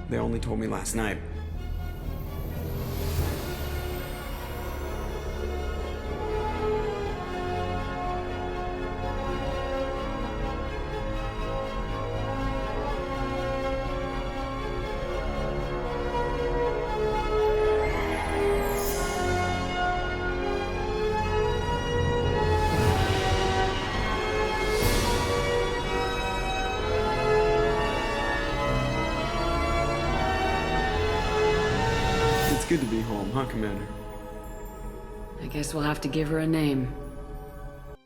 They only told me last night. Good to be home, huh, Commander? I guess we'll have to give her a name.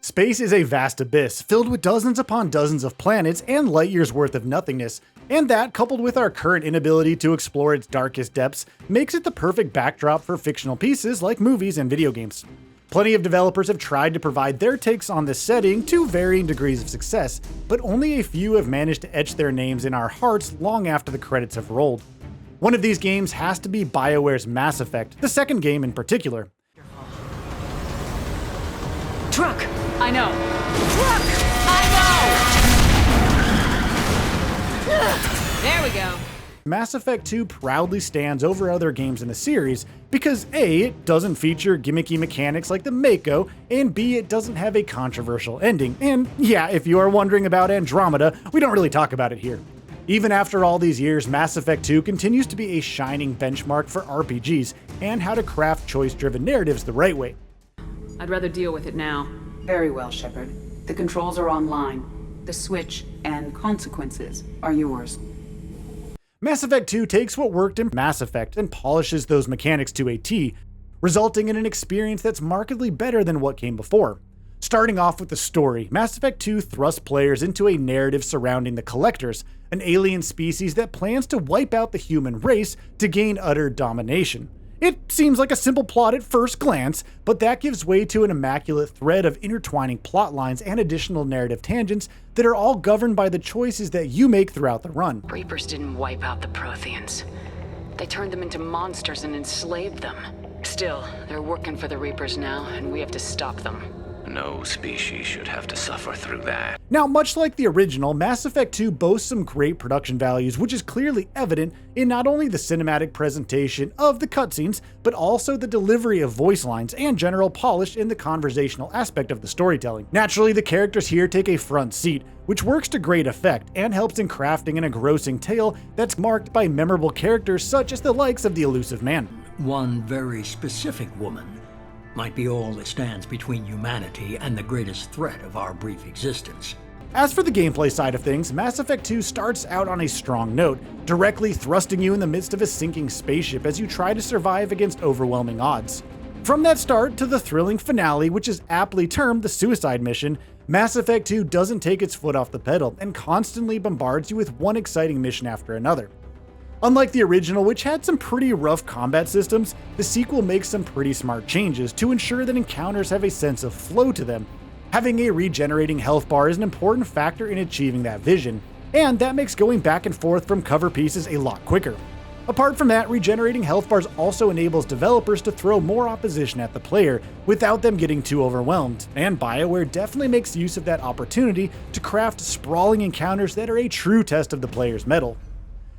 Space is a vast abyss, filled with dozens upon dozens of planets and light years worth of nothingness, and that, coupled with our current inability to explore its darkest depths, makes it the perfect backdrop for fictional pieces like movies and video games. Plenty of developers have tried to provide their takes on this setting to varying degrees of success, but only a few have managed to etch their names in our hearts long after the credits have rolled. One of these games has to be Bioware's Mass Effect, the second game in particular. Truck! I know! Truck! I know! There we go. Mass Effect 2 proudly stands over other games in the series because A, it doesn't feature gimmicky mechanics like the Mako, and B, it doesn't have a controversial ending. And yeah, if you are wondering about Andromeda, we don't really talk about it here. Even after all these years, Mass Effect 2 continues to be a shining benchmark for RPGs and how to craft choice-driven narratives the right way. I'd rather deal with it now. Very well, Shepard. The controls are online. The switch and consequences are yours. Mass Effect 2 takes what worked in Mass Effect and polishes those mechanics to a T, resulting in an experience that's markedly better than what came before. Starting off with the story, Mass Effect 2 thrusts players into a narrative surrounding the Collectors, an alien species that plans to wipe out the human race to gain utter domination. It seems like a simple plot at first glance, but that gives way to an immaculate thread of intertwining plot lines and additional narrative tangents that are all governed by the choices that you make throughout the run. Reapers didn't wipe out the Protheans. They turned them into monsters and enslaved them. Still, they're working for the Reapers now, and we have to stop them. No species should have to suffer through that. Now, much like the original, Mass Effect 2 boasts some great production values, which is clearly evident in not only the cinematic presentation of the cutscenes, but also the delivery of voice lines and general polish in the conversational aspect of the storytelling. Naturally, the characters here take a front seat, which works to great effect and helps in crafting an engrossing tale that's marked by memorable characters such as the likes of the Elusive Man. One very specific woman might be all that stands between humanity and the greatest threat of our brief existence. As for the gameplay side of things, Mass Effect 2 starts out on a strong note, directly thrusting you in the midst of a sinking spaceship as you try to survive against overwhelming odds. From that start to the thrilling finale, which is aptly termed the suicide mission, Mass Effect 2 doesn't take its foot off the pedal and constantly bombards you with one exciting mission after another. Unlike the original, which had some pretty rough combat systems, the sequel makes some pretty smart changes to ensure that encounters have a sense of flow to them. Having a regenerating health bar is an important factor in achieving that vision, and that makes going back and forth from cover pieces a lot quicker. Apart from that, regenerating health bars also enables developers to throw more opposition at the player without them getting too overwhelmed, and Bioware definitely makes use of that opportunity to craft sprawling encounters that are a true test of the player's mettle.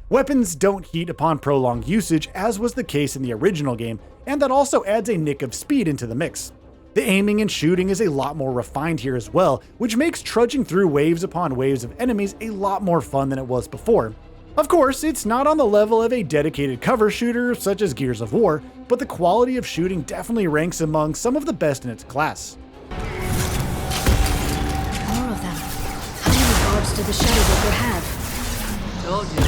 Weapons don't heat upon prolonged usage, as was the case in the original game, and that also adds a nick of speed into the mix. The aiming and shooting is a lot more refined here as well, which makes trudging through waves upon waves of enemies a lot more fun than it was before. Of course, it's not on the level of a dedicated cover shooter such as Gears of War, but the quality of shooting definitely ranks among some of the best in its class. More of them. How many guards did the Shadow Walker have? Told you.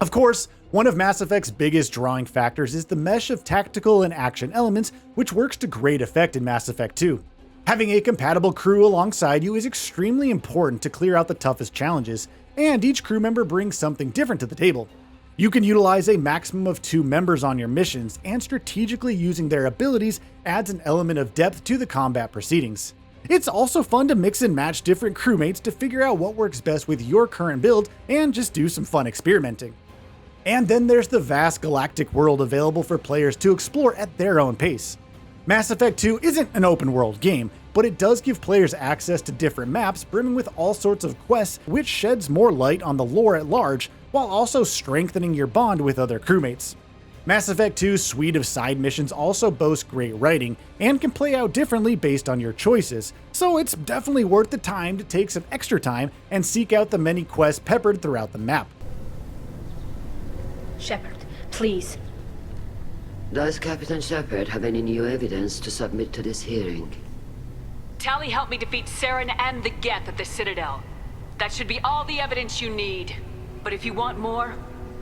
Of course, one of Mass Effect's biggest drawing factors is the mesh of tactical and action elements, which works to great effect in Mass Effect 2. Having a compatible crew alongside you is extremely important to clear out the toughest challenges, and each crew member brings something different to the table. You can utilize a maximum of 2 members on your missions, and strategically using their abilities adds an element of depth to the combat proceedings. It's also fun to mix and match different crewmates to figure out what works best with your current build and just do some fun experimenting. And then there's the vast galactic world available for players to explore at their own pace. Mass Effect 2 isn't an open world game, but it does give players access to different maps brimming with all sorts of quests, which sheds more light on the lore at large, while also strengthening your bond with other crewmates. Mass Effect 2's suite of side missions also boast great writing, and can play out differently based on your choices, so it's definitely worth the time to take some extra time and seek out the many quests peppered throughout the map. Shepard, please. Does Captain Shepard have any new evidence to submit to this hearing? Tali helped me defeat Saren and the Geth at the Citadel. That should be all the evidence you need. But if you want more,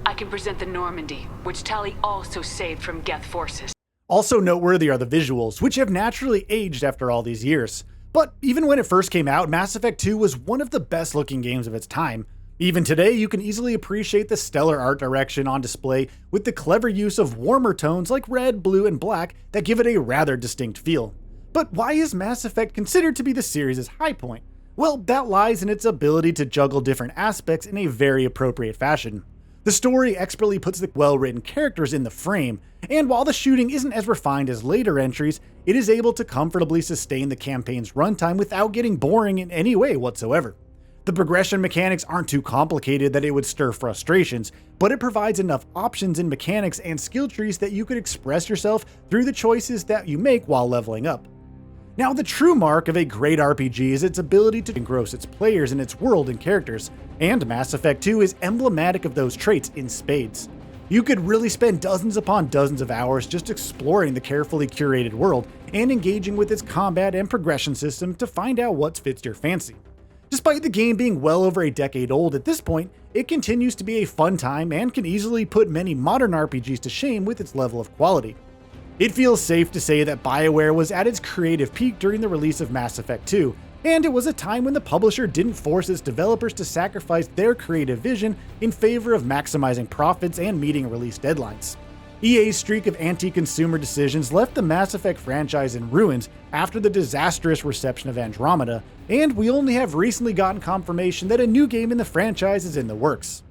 I can present the Normandy, which Tali also saved from Geth forces. Also noteworthy are the visuals, which have naturally aged after all these years. But even when it first came out, Mass Effect 2 was one of the best looking games of its time. Even today, you can easily appreciate the stellar art direction on display with the clever use of warmer tones like red, blue, and black that give it a rather distinct feel. But why is Mass Effect considered to be the series' high point? Well, that lies in its ability to juggle different aspects in a very appropriate fashion. The story expertly puts the well-written characters in the frame, and while the shooting isn't as refined as later entries, it is able to comfortably sustain the campaign's runtime without getting boring in any way whatsoever. The progression mechanics aren't too complicated that it would stir frustrations, but it provides enough options in mechanics and skill trees that you could express yourself through the choices that you make while leveling up. Now, the true mark of a great RPG is its ability to engross its players in its world and characters, and Mass Effect 2 is emblematic of those traits in spades. You could really spend dozens upon dozens of hours just exploring the carefully curated world and engaging with its combat and progression system to find out what fits your fancy. Despite the game being well over a decade old at this point, it continues to be a fun time and can easily put many modern RPGs to shame with its level of quality. It feels safe to say that Bioware was at its creative peak during the release of Mass Effect 2, and it was a time when the publisher didn't force its developers to sacrifice their creative vision in favor of maximizing profits and meeting release deadlines. EA's streak of anti-consumer decisions left the Mass Effect franchise in ruins after the disastrous reception of Andromeda, and we only have recently gotten confirmation that a new game in the franchise is in the works.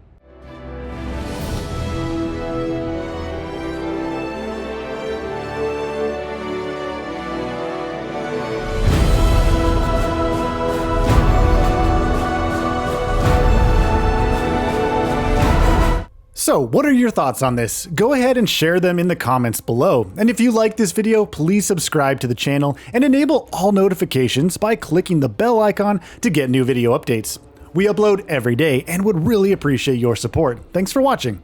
So, what are your thoughts on this? Go ahead and share them in the comments below. And if you like this video, please subscribe to the channel and enable all notifications by clicking the bell icon to get new video updates. We upload every day and would really appreciate your support. Thanks for watching.